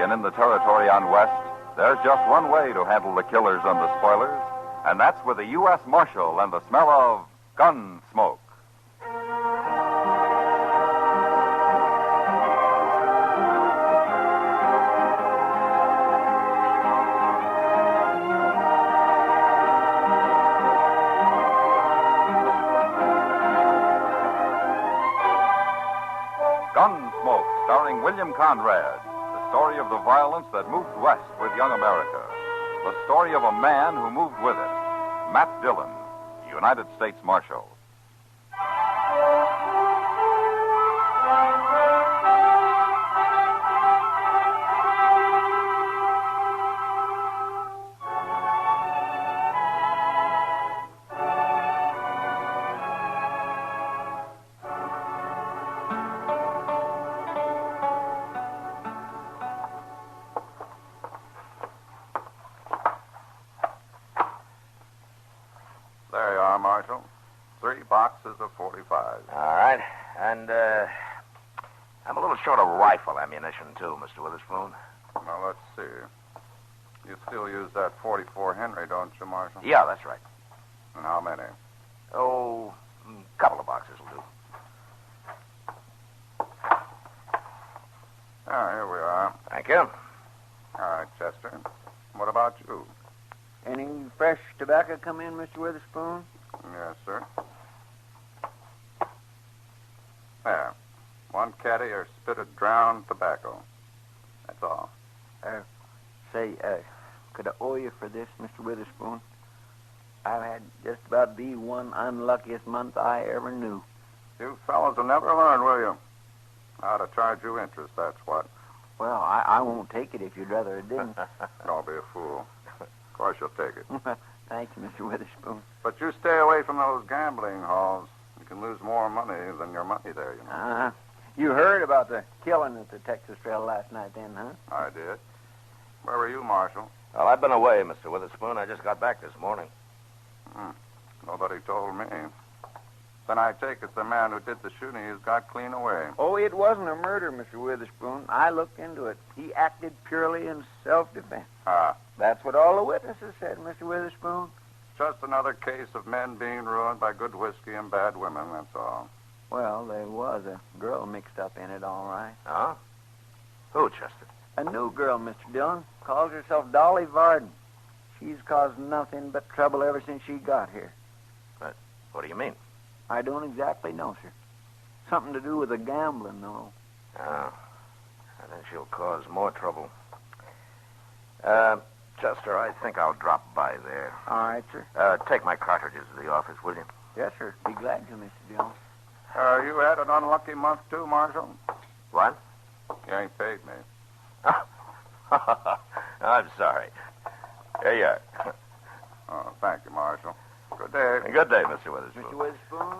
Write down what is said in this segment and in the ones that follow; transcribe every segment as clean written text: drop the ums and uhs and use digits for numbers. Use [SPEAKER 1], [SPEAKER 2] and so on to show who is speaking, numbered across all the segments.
[SPEAKER 1] and in the territory on West, there's just one way to handle the killers and the spoilers, and that's with a U.S. Marshal and the smell of Gunsmoke. Gunsmoke, starring William Conrad. The story of the violence that moved west with young America. The story of a man who moved with it. Matt Dillon, United States Marshal.
[SPEAKER 2] There you are, Marshal. 3 boxes of 45.
[SPEAKER 3] All right. And, I'm a little short of rifle ammunition, too, Mr. Witherspoon.
[SPEAKER 2] Now, let's see. You still use that 44 Henry, don't you, Marshal?
[SPEAKER 3] Yeah, that's right.
[SPEAKER 2] And how many?
[SPEAKER 3] Oh, a couple of boxes will do.
[SPEAKER 2] Here we are.
[SPEAKER 3] Thank you.
[SPEAKER 2] All right, Chester. What about you?
[SPEAKER 4] Any fresh tobacco come in, Mr. Witherspoon?
[SPEAKER 2] Yes, sir. There. 1 caddy or spit of drowned tobacco. That's all.
[SPEAKER 4] Could I owe you for this, Mr. Witherspoon? I've had just about the one unluckiest month I ever knew.
[SPEAKER 2] You fellows will never learn, will you? How to charge you interest, that's what.
[SPEAKER 4] Well, I won't take it if you'd rather it didn't.
[SPEAKER 2] Don't be a fool. Of course you'll take it.
[SPEAKER 4] Thank you, Mr. Witherspoon.
[SPEAKER 2] But you stay away from those gambling halls. You can lose more money than your money there, you know.
[SPEAKER 4] You heard about the killing at the Texas Trail last night then, huh?
[SPEAKER 2] I did. Where were you, Marshal?
[SPEAKER 3] Well, I've been away, Mr. Witherspoon. I just got back this morning.
[SPEAKER 2] Nobody told me. Then I take it the man who did the shooting has got clean away.
[SPEAKER 4] Oh, it wasn't a murder, Mr. Witherspoon. I looked into it. He acted purely in self-defense. That's what all the witnesses said, Mr. Witherspoon.
[SPEAKER 2] Just another case of men being ruined by good whiskey and bad women, that's all.
[SPEAKER 4] Well, there was a girl mixed up in it, all right.
[SPEAKER 3] Huh? Who, Chester?
[SPEAKER 4] A new girl, Mr. Dillon. Calls herself Dolly Varden. She's caused nothing but trouble ever since she got here.
[SPEAKER 3] But what do you mean?
[SPEAKER 4] I don't exactly know, sir. Something to do with the gambling, though.
[SPEAKER 3] Oh. I think she'll cause more trouble. Chester, I think I'll drop by there.
[SPEAKER 4] All right, sir.
[SPEAKER 3] Take my cartridges to the office, will you?
[SPEAKER 4] Yes, sir. Be glad to, Mr. Dillon.
[SPEAKER 2] You had an unlucky month, too, Marshal?
[SPEAKER 3] What?
[SPEAKER 2] You ain't paid me.
[SPEAKER 3] I'm sorry. Here you are.
[SPEAKER 2] Oh, thank you, Marshal. Good day.
[SPEAKER 3] Good day, Mr. Witherspoon.
[SPEAKER 4] Mr. Witherspoon?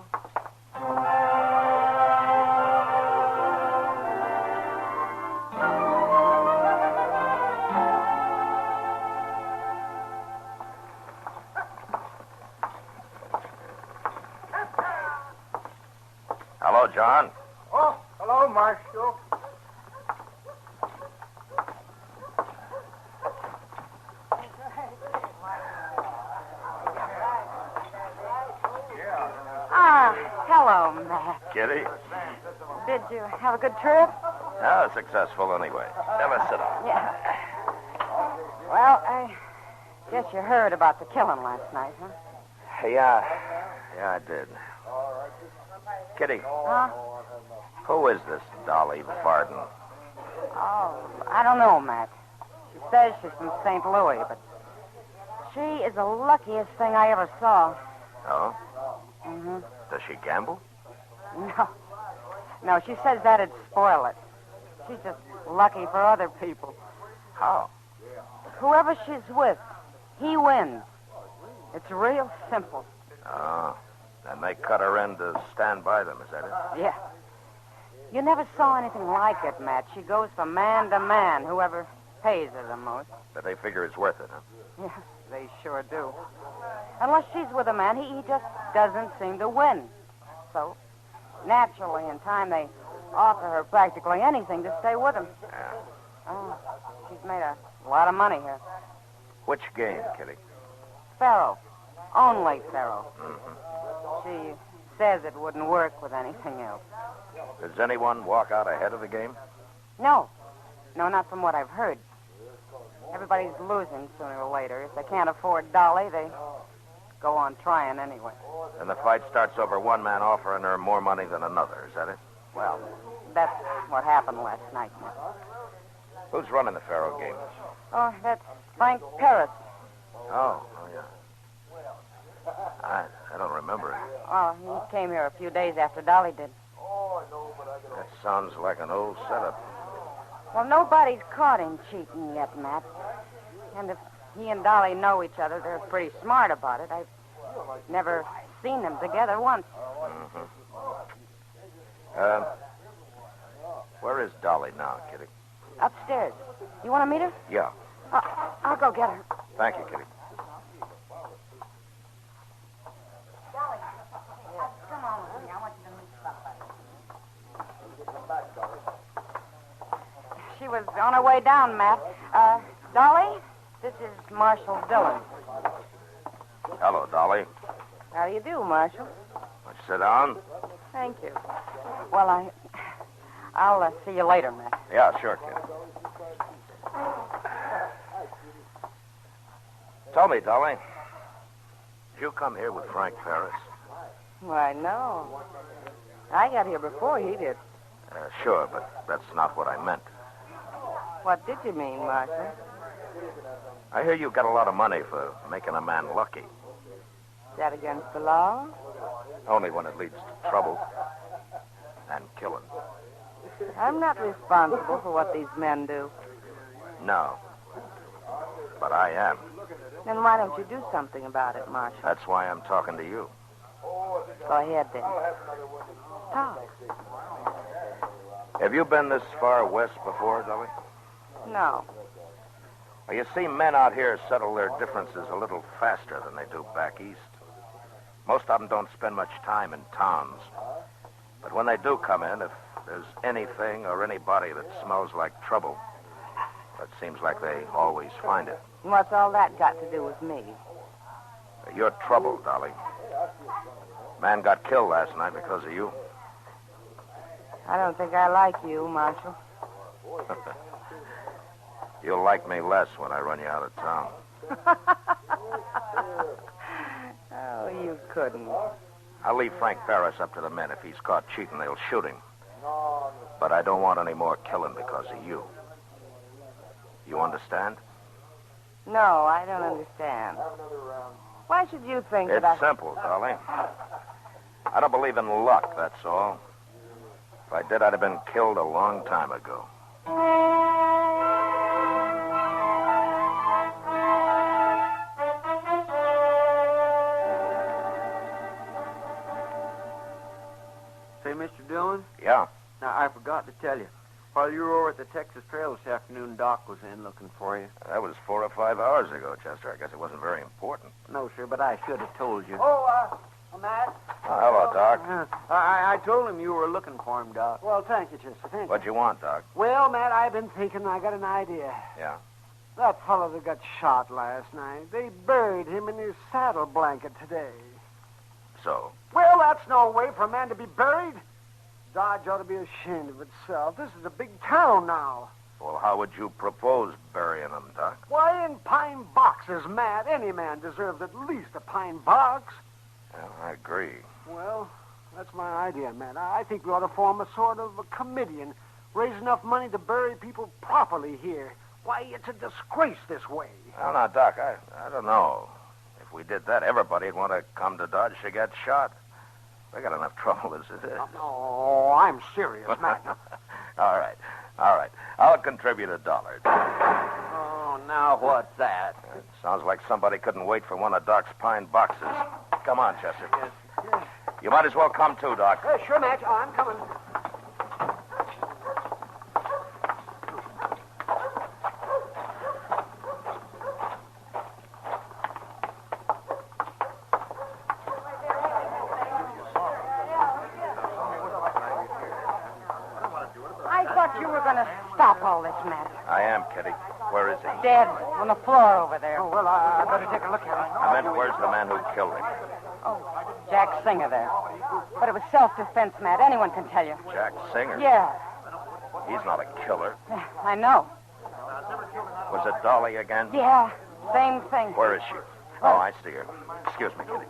[SPEAKER 3] Hello, John.
[SPEAKER 5] Oh, hello, Marshal.
[SPEAKER 6] Hello, Matt.
[SPEAKER 3] Kitty?
[SPEAKER 6] Did you have a good trip?
[SPEAKER 3] Successful anyway. Have a sit down.
[SPEAKER 6] Yeah. Well, I guess you heard about the killing last night, huh?
[SPEAKER 3] Yeah, I did. Kitty,
[SPEAKER 6] Huh?
[SPEAKER 3] who is this Dolly Varden?
[SPEAKER 6] Oh, I don't know, Matt. She says she's from St. Louis, but she is the luckiest thing I ever saw.
[SPEAKER 3] Oh?
[SPEAKER 6] Mm-hmm.
[SPEAKER 3] Does she gamble?
[SPEAKER 6] No, she says that'd spoil it. She's just lucky for other people.
[SPEAKER 3] How?
[SPEAKER 6] Whoever she's with, he wins. It's real simple.
[SPEAKER 3] Oh. And they cut her in to stand by them, is that it?
[SPEAKER 6] Yeah. You never saw anything like it, Matt. She goes from man to man, whoever pays her the most.
[SPEAKER 3] But they figure it's worth it, huh?
[SPEAKER 6] Yeah, they sure do. Unless she's with a man, he just doesn't seem to win. So, naturally, in time, they offer her practically anything to stay with him.
[SPEAKER 3] Yeah.
[SPEAKER 6] Oh, she's made a lot of money here.
[SPEAKER 3] Which game, Kitty?
[SPEAKER 6] Faro. Only Faro.
[SPEAKER 3] Mm-hmm.
[SPEAKER 6] She says it wouldn't work with anything else.
[SPEAKER 3] Does anyone walk out ahead of the game?
[SPEAKER 6] No. No, not from what I've heard. Everybody's losing sooner or later. If they can't afford Dolly, they go on trying anyway.
[SPEAKER 3] And the fight starts over one man offering her more money than another, is that it?
[SPEAKER 6] Well, that's what happened last night.
[SPEAKER 3] Who's running the Faro game?
[SPEAKER 6] Oh, that's Frank Ferris.
[SPEAKER 3] Oh, yeah. I don't remember it.
[SPEAKER 6] Oh, he came here a few days after Dolly did.
[SPEAKER 3] That sounds like an old setup.
[SPEAKER 6] Well, nobody's caught him cheating yet, Matt. And if he and Dolly know each other, they're pretty smart about it. I've never seen them together once.
[SPEAKER 3] Mm-hmm. Where is Dolly now, Kitty?
[SPEAKER 6] Upstairs. You want to meet her?
[SPEAKER 3] Yeah.
[SPEAKER 6] I'll go get her.
[SPEAKER 3] Thank you, Kitty.
[SPEAKER 6] Dolly, come on with me. I want you to meet somebody. She was on her way down, Matt. Dolly, this is Marshal Dillon.
[SPEAKER 3] Hello, Dolly.
[SPEAKER 6] How do you do, Marshal?
[SPEAKER 3] Want you sit down?
[SPEAKER 6] Thank you. Well, I'll see you later, Matt.
[SPEAKER 3] Yeah, sure, Kitty. Tell me, Dolly, did you come here with Frank Ferris?
[SPEAKER 6] Why, no. I got here before he did.
[SPEAKER 3] Sure, but that's not what I meant.
[SPEAKER 6] What did you mean, Marshal?
[SPEAKER 3] I hear you got a lot of money for making a man lucky.
[SPEAKER 6] Is that against the law?
[SPEAKER 3] Only when it leads to trouble and killing.
[SPEAKER 6] I'm not responsible for what these men do.
[SPEAKER 3] No. But I am.
[SPEAKER 6] Then why don't you do something about it, Marshal?
[SPEAKER 3] That's why I'm talking to you.
[SPEAKER 6] Go ahead, then. Talk.
[SPEAKER 3] Have you been this far west before, Dolly?
[SPEAKER 6] No.
[SPEAKER 3] Well, you see, men out here settle their differences a little faster than they do back east. Most of them don't spend much time in towns. But when they do come in, if there's anything or anybody that smells like trouble, it seems like they always find it.
[SPEAKER 6] What's all that got to do with me?
[SPEAKER 3] You're trouble, Dolly. Man got killed last night because of you.
[SPEAKER 6] I don't think I like you, Marshal.
[SPEAKER 3] You'll like me less when I run you out of town.
[SPEAKER 6] Oh, you couldn't.
[SPEAKER 3] I'll leave Frank Ferris up to the men. If he's caught cheating, they'll shoot him. But I don't want any more killing because of you. You understand?
[SPEAKER 6] No, I don't understand. Why should you think
[SPEAKER 3] It's
[SPEAKER 6] that I...
[SPEAKER 3] simple, Dolly. I don't believe in luck, that's all. If I did, I'd have been killed a long time ago.
[SPEAKER 4] Say, Mr. Dillon?
[SPEAKER 3] Yeah?
[SPEAKER 4] Now, I forgot to tell you. While you were over at the Texas Trail this afternoon, Doc was in looking for you.
[SPEAKER 3] That was 4 or 5 hours ago, Chester. I guess it wasn't very important.
[SPEAKER 4] No, sir, but I should have told you.
[SPEAKER 5] Matt.
[SPEAKER 3] Oh, hello, Doc.
[SPEAKER 4] I told him you were looking for him, Doc.
[SPEAKER 5] Well, thank you, Chester. Thank you.
[SPEAKER 3] What'd you want, Doc?
[SPEAKER 5] Well, Matt, I've been thinking. I got an idea.
[SPEAKER 3] Yeah?
[SPEAKER 5] That fellow that got shot last night, they buried him in his saddle blanket today.
[SPEAKER 3] So?
[SPEAKER 5] Well, that's no way for a man to be buried. Dodge ought to be ashamed of itself. This is a big town now.
[SPEAKER 3] Well, how would you propose burying him, Doc?
[SPEAKER 5] Why, in pine boxes, Matt. Any man deserves at least a pine box.
[SPEAKER 3] Well, I agree.
[SPEAKER 5] Well, that's my idea, Matt. I think we ought to form a sort of a committee and raise enough money to bury people properly here. Why, it's a disgrace this way.
[SPEAKER 3] Well, now, Doc, I don't know. If we did that, everybody'd want to come to Dodge to get shot. We got enough trouble as it is.
[SPEAKER 5] Oh, I'm serious, Matt.
[SPEAKER 3] All right. I'll contribute $1.
[SPEAKER 4] Oh, now what's that?
[SPEAKER 3] It sounds like somebody couldn't wait for one of Doc's pine boxes. Come on, Chester.
[SPEAKER 5] Yes.
[SPEAKER 3] You might as well come too, Doc.
[SPEAKER 5] Sure, Matt. I'm coming.
[SPEAKER 6] I thought you were going to stop all this, Matt.
[SPEAKER 3] I am, Kitty. Where is he?
[SPEAKER 6] Dead on the floor over there.
[SPEAKER 5] Oh, well, I better take a look at him.
[SPEAKER 3] I meant, where's the man who killed him?
[SPEAKER 6] Oh, Jack Singer there. But it was self-defense, Matt. Anyone can tell you.
[SPEAKER 3] Jack Singer?
[SPEAKER 6] Yeah,
[SPEAKER 3] He's not a killer.
[SPEAKER 6] I know.
[SPEAKER 3] Was it Dolly again?
[SPEAKER 6] Yeah, same thing.
[SPEAKER 3] Where is she? Oh, I see her. Excuse me, Kitty.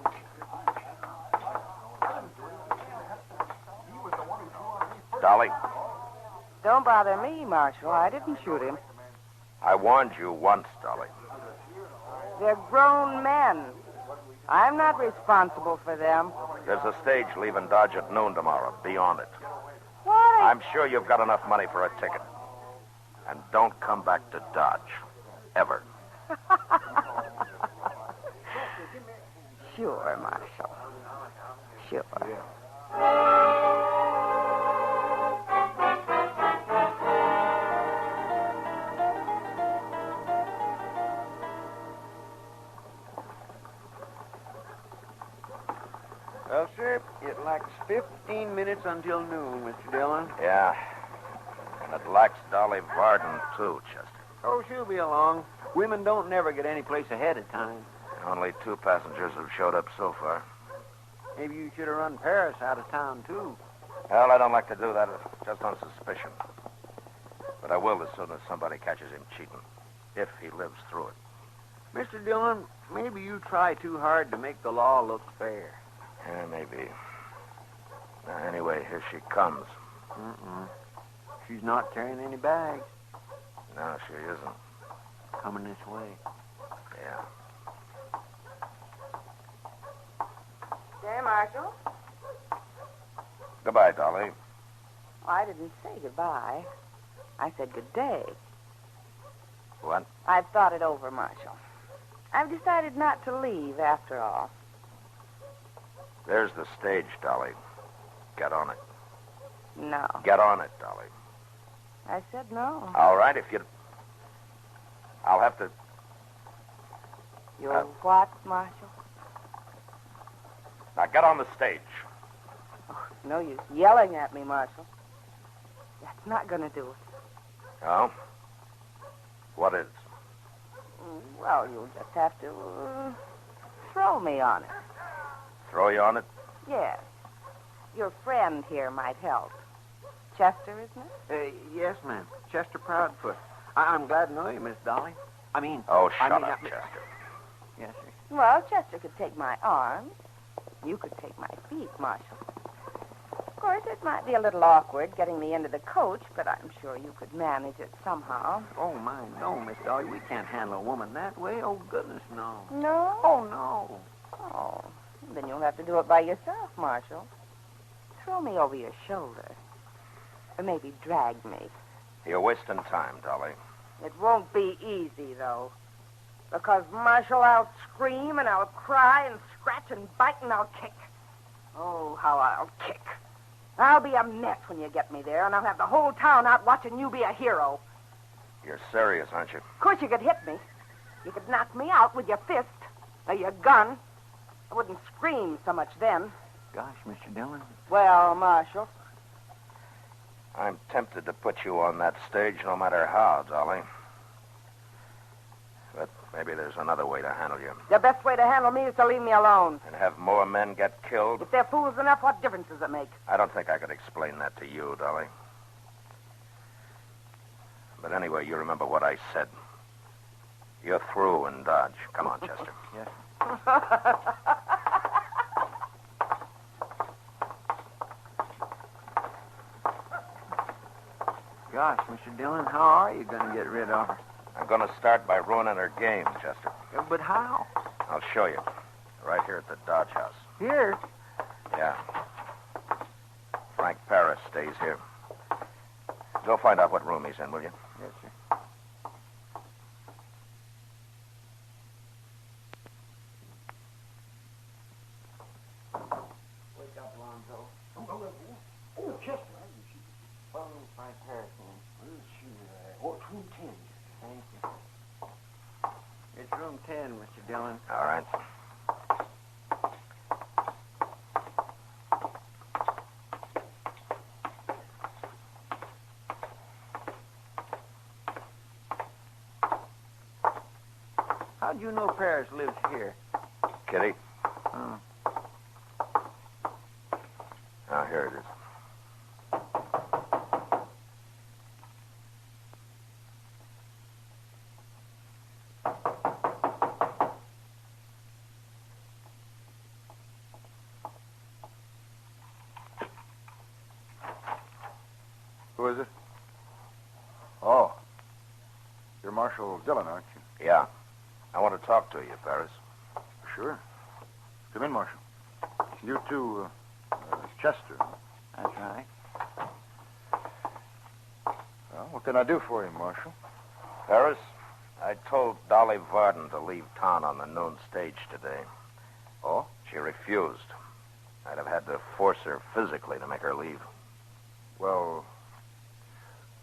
[SPEAKER 3] Dolly,
[SPEAKER 6] Don't bother me, Marshal. I didn't shoot him.
[SPEAKER 3] I warned you once, Dolly.
[SPEAKER 6] They're grown men. I'm not responsible for them.
[SPEAKER 3] There's a stage leaving Dodge at noon tomorrow. Be on it.
[SPEAKER 6] What?
[SPEAKER 3] I'm sure you've got enough money for a ticket. And don't come back to Dodge. Ever.
[SPEAKER 6] Sure, Marshal. Sure.
[SPEAKER 4] Well, sir, it lacks 15 minutes until noon, Mr. Dillon.
[SPEAKER 3] Yeah. And it lacks Dolly Varden, too, Chester.
[SPEAKER 4] Oh, she'll be along. Women don't never get any place ahead of time.
[SPEAKER 3] Only 2 passengers have showed up so far.
[SPEAKER 4] Maybe you should have run Ferris out of town, too.
[SPEAKER 3] Well, I don't like to do that just on suspicion. But I will as soon as somebody catches him cheating. If he lives through it.
[SPEAKER 4] Mr. Dillon, maybe you try too hard to make the law look fair.
[SPEAKER 3] Yeah, maybe. Anyway, here she comes.
[SPEAKER 4] She's not carrying any bags.
[SPEAKER 3] No, she isn't.
[SPEAKER 4] Coming this way.
[SPEAKER 3] Yeah.
[SPEAKER 6] There, Marshal.
[SPEAKER 3] Goodbye, Dolly.
[SPEAKER 6] I didn't say goodbye. I said good day.
[SPEAKER 3] What?
[SPEAKER 6] I've thought it over, Marshal. I've decided not to leave after all.
[SPEAKER 3] There's the stage, Dolly. Get on it.
[SPEAKER 6] No.
[SPEAKER 3] Get on it, Dolly.
[SPEAKER 6] I said no.
[SPEAKER 3] All right, if you... I'll have to...
[SPEAKER 6] You're what, Marshal?
[SPEAKER 3] Now, get on the stage.
[SPEAKER 6] Oh, no use yelling at me, Marshal. That's not going to do it.
[SPEAKER 3] Oh? What is?
[SPEAKER 6] Well, you'll just have to throw me on it.
[SPEAKER 3] Throw you on it?
[SPEAKER 6] Yes. Your friend here might help. Chester, isn't it?
[SPEAKER 4] Yes, ma'am. Chester Proudfoot. I'm glad to know you, Miss Dolly.
[SPEAKER 3] Oh, shut up, Chester.
[SPEAKER 4] Yes, sir.
[SPEAKER 6] Well, Chester could take my arms. You could take my feet, Marshal. Of course, it might be a little awkward getting me into the coach, but I'm sure you could manage it somehow.
[SPEAKER 4] Oh, my, no, Miss Dolly. We can't handle a woman that way. Oh, goodness, no.
[SPEAKER 6] No?
[SPEAKER 4] Oh, no.
[SPEAKER 6] Oh, then you'll have to do it by yourself, Marshal. Throw me over your shoulder. Or maybe drag me.
[SPEAKER 3] You're wasting time, Dolly.
[SPEAKER 6] It won't be easy, though. Because, Marshal, I'll scream and I'll cry and scratch and bite and I'll kick. Oh, how I'll kick. I'll be a mess when you get me there, and I'll have the whole town out watching you be a hero.
[SPEAKER 3] You're serious, aren't you?
[SPEAKER 6] Of course, you could hit me. You could knock me out with your fist or your gun. I wouldn't scream so much then.
[SPEAKER 4] Gosh, Mr. Dillon.
[SPEAKER 6] Well, Marshal.
[SPEAKER 3] I'm tempted to put you on that stage no matter how, Dolly. But maybe there's another way to handle you.
[SPEAKER 6] The best way to handle me is to leave me alone.
[SPEAKER 3] And have more men get killed?
[SPEAKER 6] If they're fools enough, what difference does it make?
[SPEAKER 3] I don't think I could explain that to you, Dolly. But anyway, you remember what I said. You're through in Dodge. Come on, Chester.
[SPEAKER 4] Yes. Gosh, Mr. Dillon, how are you going to get rid of her?
[SPEAKER 3] I'm going to start by ruining her game, Chester.
[SPEAKER 4] But how?
[SPEAKER 3] I'll show you. Right here at the Dodge House.
[SPEAKER 4] Here?
[SPEAKER 3] Yeah. Frank Ferris stays here. Go find out what room he's in, will you?
[SPEAKER 4] Yes, sir. Wake up, Lonzo.
[SPEAKER 5] Oh, Chester.
[SPEAKER 4] Frank Ferris, man.
[SPEAKER 5] What's room 10?
[SPEAKER 4] Thank you. It's room 10, Mr. Dillon.
[SPEAKER 3] All right.
[SPEAKER 4] How'd you know Ferris lives here?
[SPEAKER 3] Kitty?
[SPEAKER 4] Hmm.
[SPEAKER 3] Now, here it is.
[SPEAKER 2] Who is it? Oh. You're Marshal Dillon, aren't you?
[SPEAKER 3] Yeah. I want to talk to you, Ferris.
[SPEAKER 2] Sure. Come in, Marshal. You two, Chester.
[SPEAKER 4] That's right.
[SPEAKER 2] Well, what can I do for you, Marshal?
[SPEAKER 3] Ferris, I told Dolly Varden to leave town on the noon stage today.
[SPEAKER 2] Oh?
[SPEAKER 3] She refused. I'd have had to force her physically to make her leave.
[SPEAKER 2] Well,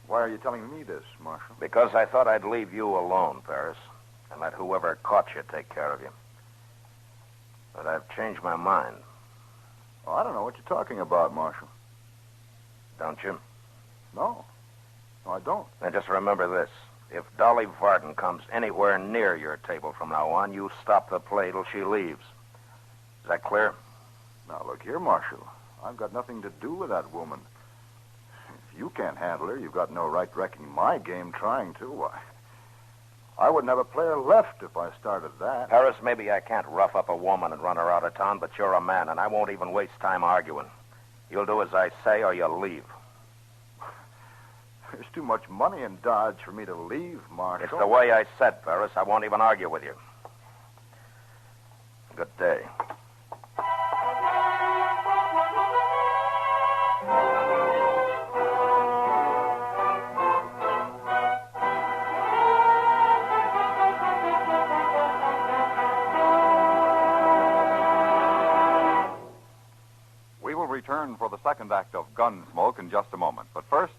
[SPEAKER 2] why are you telling me this, Marshal?
[SPEAKER 3] Because I thought I'd leave you alone, Ferris, and let whoever caught you take care of you. But I've changed my mind.
[SPEAKER 2] Oh, I don't know what you're talking about, Marshal.
[SPEAKER 3] Don't you?
[SPEAKER 2] No. No, I don't.
[SPEAKER 3] Now, just remember this. If Dolly Varden comes anywhere near your table from now on, you stop the play till she leaves. Is that clear?
[SPEAKER 2] Now, look here, Marshal. I've got nothing to do with that woman. If you can't handle her, you've got no right wrecking my game trying to. Why, I wouldn't have a player left if I started that.
[SPEAKER 3] Ferris, maybe I can't rough up a woman and run her out of town, but you're a man, and I won't even waste time arguing. You'll do as I say, or you'll leave.
[SPEAKER 2] There's too much money in Dodge for me to leave, Marshal.
[SPEAKER 3] It's the way I said, Ferris. I won't even argue with you. Good day.
[SPEAKER 1] We will return for the second act of Gunsmoke in just a moment. But first,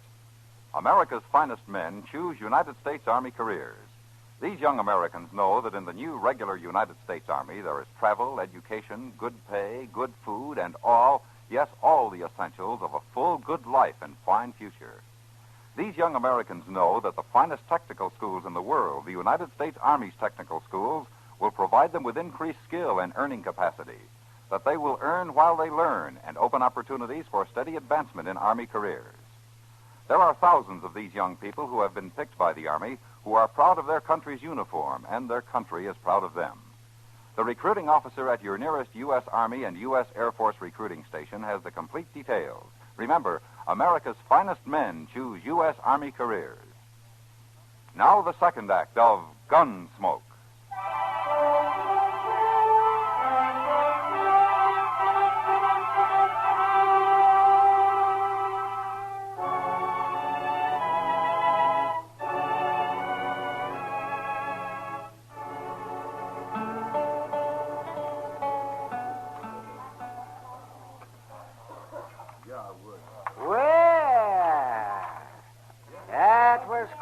[SPEAKER 1] America's finest men choose United States Army careers. These young Americans know that in the new regular United States Army there is travel, education, good pay, good food, and all, yes, all the essentials of a full, good life and fine future. These young Americans know that the finest technical schools in the world, the United States Army's technical schools, will provide them with increased skill and earning capacity, that they will earn while they learn and open opportunities for steady advancement in Army careers. There are thousands of these young people who have been picked by the Army who are proud of their country's uniform, and their country is proud of them. The recruiting officer at your nearest U.S. Army and U.S. Air Force recruiting station has the complete details. Remember, America's finest men choose U.S. Army careers. Now the second act of Gunsmoke.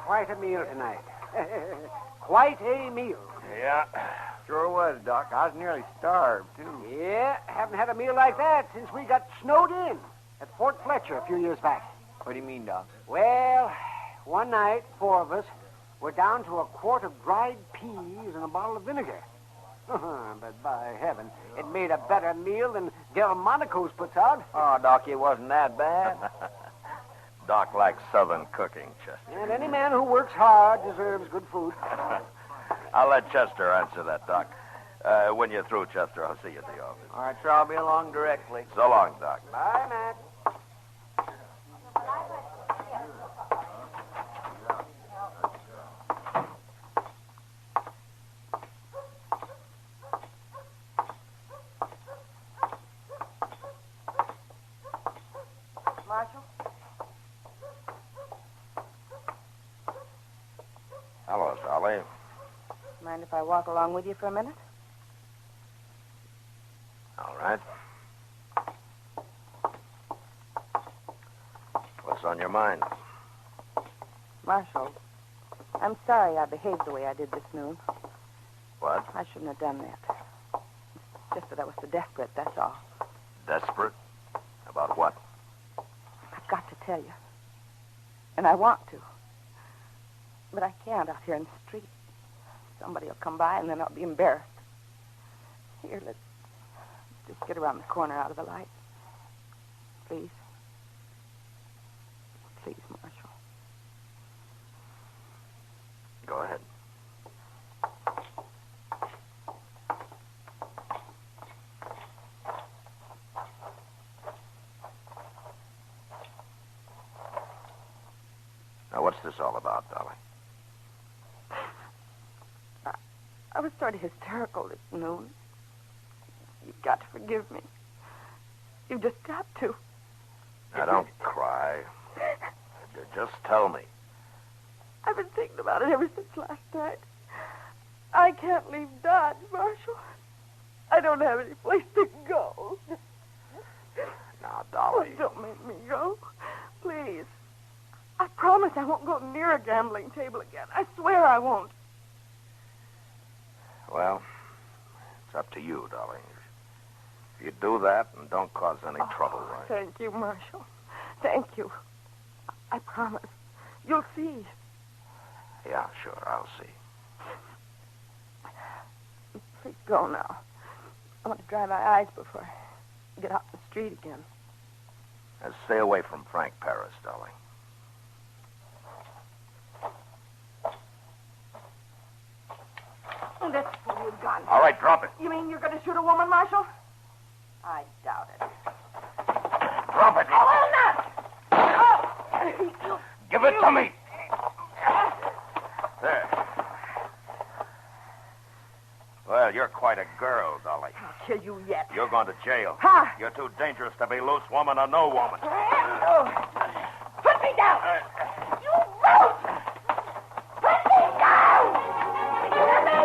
[SPEAKER 5] Quite a meal tonight. Quite a meal.
[SPEAKER 3] Yeah.
[SPEAKER 4] Sure was, Doc. I was nearly starved, too.
[SPEAKER 5] Yeah, haven't had a meal like that since we got snowed in at Fort Fletcher a few years back.
[SPEAKER 4] What do you mean, Doc?
[SPEAKER 5] Well, one night, 4 of us were down to a quart of dried peas and a bottle of vinegar. But by heaven, it made a better meal than Delmonico's puts out.
[SPEAKER 4] Oh, Doc, it wasn't that bad.
[SPEAKER 3] Doc likes Southern cooking, Chester.
[SPEAKER 5] And any man who works hard deserves good food.
[SPEAKER 3] I'll let Chester answer that, Doc. When you're through, Chester, I'll see you at the office.
[SPEAKER 4] All right, sir, I'll be along directly.
[SPEAKER 3] So long, Doc.
[SPEAKER 5] Bye, Matt.
[SPEAKER 6] Marshal?
[SPEAKER 3] Hello, Dolly.
[SPEAKER 6] Mind if I walk along with you for a minute?
[SPEAKER 3] All right. What's on your mind?
[SPEAKER 6] Marshal, I'm sorry I behaved the way I did this noon.
[SPEAKER 3] What?
[SPEAKER 6] I shouldn't have done that. It's just that I was so desperate, that's all.
[SPEAKER 3] Desperate? About what?
[SPEAKER 6] I've got to tell you. And I want to. But I can't out here in the street. Somebody will come by, and then I'll be embarrassed. Here, let's just get around the corner out of the light. Please. Please, Marshal.
[SPEAKER 3] Go ahead. Now, what's this all about, Dolly?
[SPEAKER 6] I was sort of hysterical this noon. You've got to forgive me. You've just got to.
[SPEAKER 3] Now, don't cry. Just tell me.
[SPEAKER 6] I've been thinking about it ever since last night. I can't leave Dodge, Marshal. I don't have any place to go.
[SPEAKER 3] Now, Dolly.
[SPEAKER 6] Oh, don't make me go. Please. I promise I won't go near a gambling table again. I swear I won't.
[SPEAKER 3] Well, it's up to you, Dolly. If you do that and don't cause any trouble, right?
[SPEAKER 6] Thank you, Marshal. Thank you. I promise. You'll see.
[SPEAKER 3] Yeah, sure, I'll see.
[SPEAKER 6] Please go now. I want to dry my eyes before I get out in the street again.
[SPEAKER 3] And stay away from Frank Ferris, Dolly.
[SPEAKER 6] Oh, that's for you, gun.
[SPEAKER 3] All right, drop it.
[SPEAKER 6] You mean you're going to shoot a woman, Marshal? I doubt it.
[SPEAKER 3] Drop it.
[SPEAKER 6] I will not. Oh.
[SPEAKER 3] Give it to me. There. Well, you're quite a girl, Dolly.
[SPEAKER 6] I'll kill you yet.
[SPEAKER 3] You're going to jail.
[SPEAKER 6] Ha!
[SPEAKER 3] You're too dangerous to be loose, woman or no woman.
[SPEAKER 6] Oh. Put me down. You brute! Put me down! You hear me?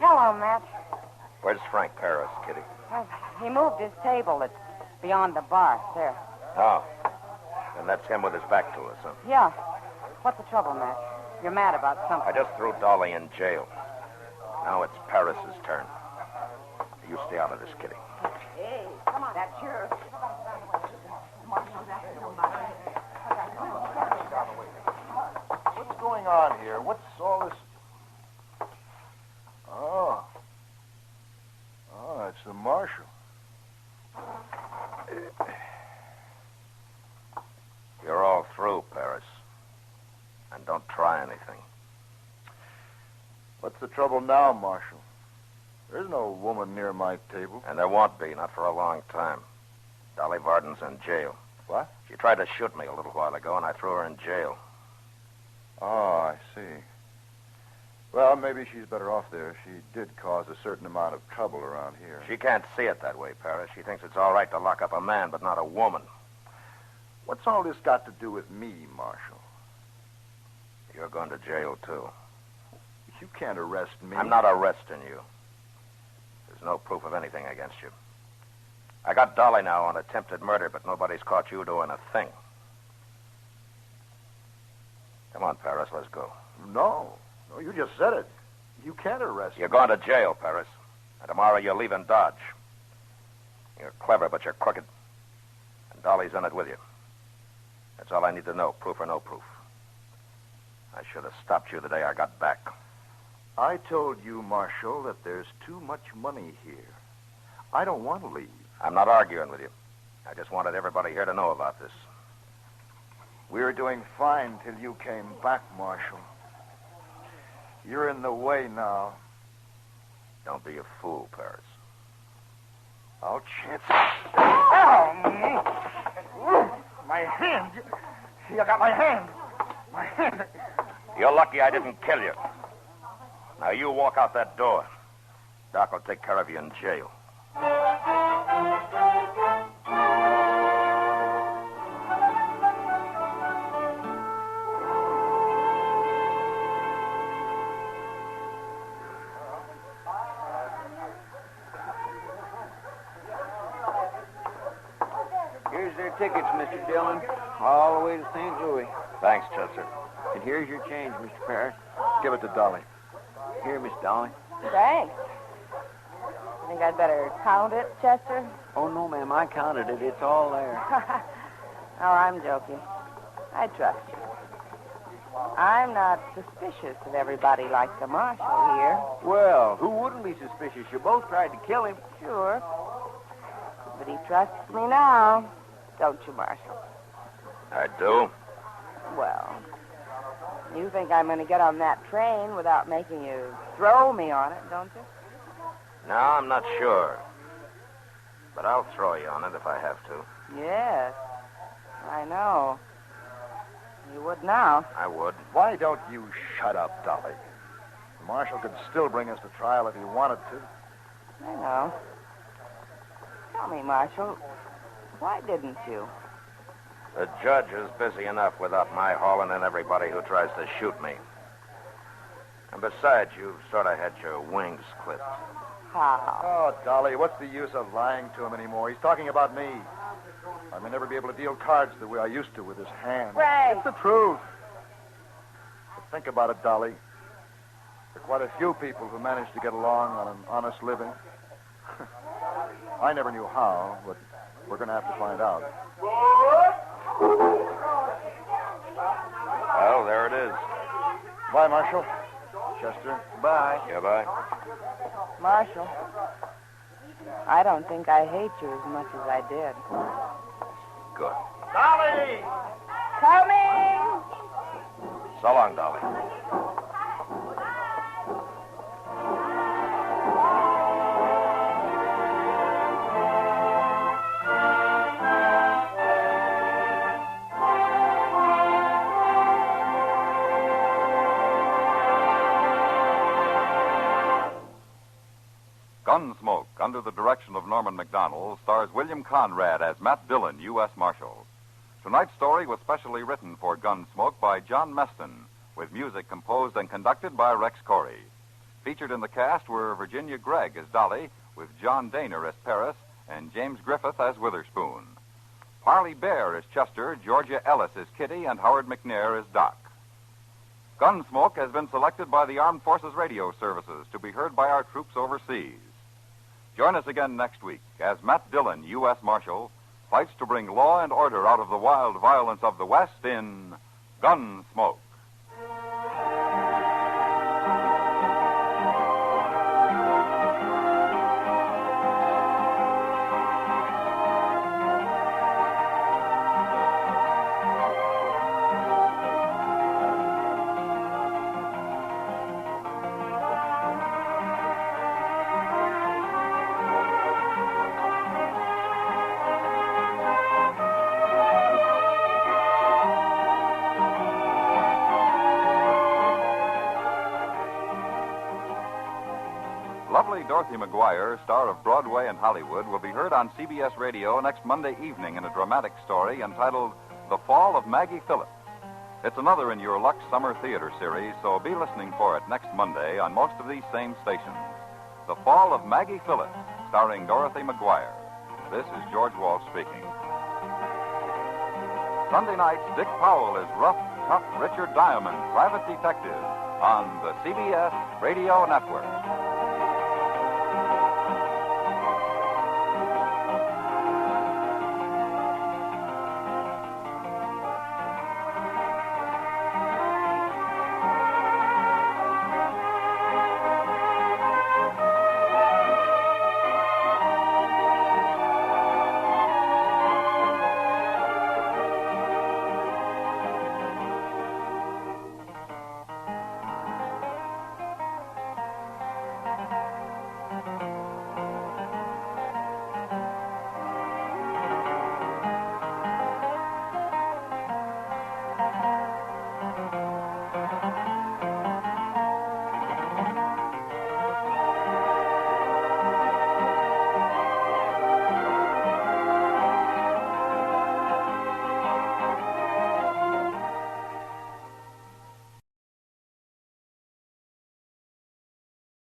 [SPEAKER 7] Hello, Matt.
[SPEAKER 3] Where's Frank Ferris, Kitty?
[SPEAKER 7] He moved his table. It's beyond the bar. There.
[SPEAKER 3] Oh. Then that's him with his back to us, huh?
[SPEAKER 7] Yeah. What's the trouble, Matt? You're mad about
[SPEAKER 3] I
[SPEAKER 7] something.
[SPEAKER 3] just threw Dolly in jail. Now it's Ferris's turn. You stay out of this, Kitty.
[SPEAKER 6] Hey, come on. That's yours.
[SPEAKER 2] What's going on here? What's all this? Oh. Oh, it's the marshal.
[SPEAKER 3] You're all through, Ferris. And don't try anything.
[SPEAKER 2] What's the trouble now, Marshal? There's no woman near my table.
[SPEAKER 3] And there won't be, not for a long time. Dolly Varden's in jail.
[SPEAKER 2] What?
[SPEAKER 3] She tried to shoot me a little while ago, and I threw her in jail.
[SPEAKER 2] Oh, I see. Well, maybe she's better off there. She did cause a certain amount of trouble around here.
[SPEAKER 3] She can't see it that way, Ferris. She thinks it's all right to lock up a man, but not a woman.
[SPEAKER 2] What's all this got to do with me, Marshal?
[SPEAKER 3] You're going to jail, too.
[SPEAKER 2] You can't arrest me.
[SPEAKER 3] I'm not arresting you. There's no proof of anything against you. I got Dolly now on attempted murder, but nobody's caught you doing a thing. Come on, Ferris, let's go.
[SPEAKER 2] No. No, you just said it. You can't arrest me.
[SPEAKER 3] You're going to jail, Ferris. And tomorrow you're leaving Dodge. You're clever, but you're crooked. And Dolly's in it with you. That's all I need to know, proof or no proof. I should have stopped you the day I got back.
[SPEAKER 2] I told you, Marshal, that there's too much money here. I don't want to leave.
[SPEAKER 3] I'm not arguing with you. I just wanted everybody here to know about this.
[SPEAKER 2] We were doing fine till you came back, Marshal. You're in the way now.
[SPEAKER 3] Don't be a fool, Ferris.
[SPEAKER 2] I'll chance it.
[SPEAKER 5] Oh, my hand. You got my hand. My hand.
[SPEAKER 3] You're lucky I didn't kill you. Now you walk out that door. Doc will take care of you in jail.
[SPEAKER 4] Here's their tickets, Mr. Dillon. All the way to St. Louis.
[SPEAKER 3] Thanks, Chester.
[SPEAKER 4] And here's your change, Mr. Ferris.
[SPEAKER 2] Give it to Dolly.
[SPEAKER 4] Here, Miss Dolly.
[SPEAKER 7] Thanks. Think I'd better count it, Chester?
[SPEAKER 4] Oh, no, ma'am. I counted it. It's all there.
[SPEAKER 7] Oh, I'm joking. I trust you. I'm not suspicious of everybody like the marshal here.
[SPEAKER 4] Well, who wouldn't be suspicious? You both tried to kill him.
[SPEAKER 7] Sure. But he trusts me now, don't you, Marshal?
[SPEAKER 3] I do.
[SPEAKER 7] Well, you think I'm going to get on that train without making you throw me on it, don't you?
[SPEAKER 3] No, I'm not sure. But I'll throw you on it if I have to.
[SPEAKER 7] Yes, I know. You would now.
[SPEAKER 3] I would.
[SPEAKER 2] Why don't you shut up, Dolly? The marshal could still bring us to trial if he wanted to.
[SPEAKER 7] I know. Tell me, Marshal, why didn't you?
[SPEAKER 3] The judge is busy enough without my hauling in everybody who tries to shoot me. And besides, you've sort of had your wings clipped.
[SPEAKER 7] How?
[SPEAKER 2] Oh, Dolly, what's the use of lying to him anymore? He's talking about me. I may never be able to deal cards the way I used to with his hand.
[SPEAKER 7] Frank!
[SPEAKER 2] It's the truth. But think about it, Dolly. There are quite a few people who manage to get along on an honest living. I never knew how, but we're going to have to find out.
[SPEAKER 3] Well, there it is.
[SPEAKER 2] Bye, Marshal. Chester.
[SPEAKER 4] Bye.
[SPEAKER 3] Yeah, bye.
[SPEAKER 7] Marshal, I don't think I hate you as much as I did.
[SPEAKER 3] Good.
[SPEAKER 2] Dolly!
[SPEAKER 7] Coming!
[SPEAKER 3] So long, Dolly.
[SPEAKER 1] Gunsmoke, under the direction of Norman Macdonald, stars William Conrad as Matt Dillon, U.S. Marshal. Tonight's story was specially written for Gunsmoke by John Meston, with music composed and conducted by Rex Corey. Featured in the cast were Virginia Gregg as Dolly, with John Daner as Ferris, and James Griffith as Witherspoon. Parley Bear as Chester, Georgia Ellis as Kitty, and Howard McNair as Doc. Gunsmoke has been selected by the Armed Forces Radio Services to be heard by our troops overseas. Join us again next week as Matt Dillon, U.S. Marshal, fights to bring law and order out of the wild violence of the West in Gunsmoke. Lovely Dorothy McGuire, star of Broadway and Hollywood, will be heard on CBS Radio next Monday evening in a dramatic story entitled The Fall of Maggie Phillips. It's another in your Lux Summer Theater series, so be listening for it next Monday on most of these same stations. The Fall of Maggie Phillips, starring Dorothy McGuire. This is George Walsh speaking. Sunday nights, Dick Powell is rough, tough Richard Diamond, private detective, on the CBS Radio Network.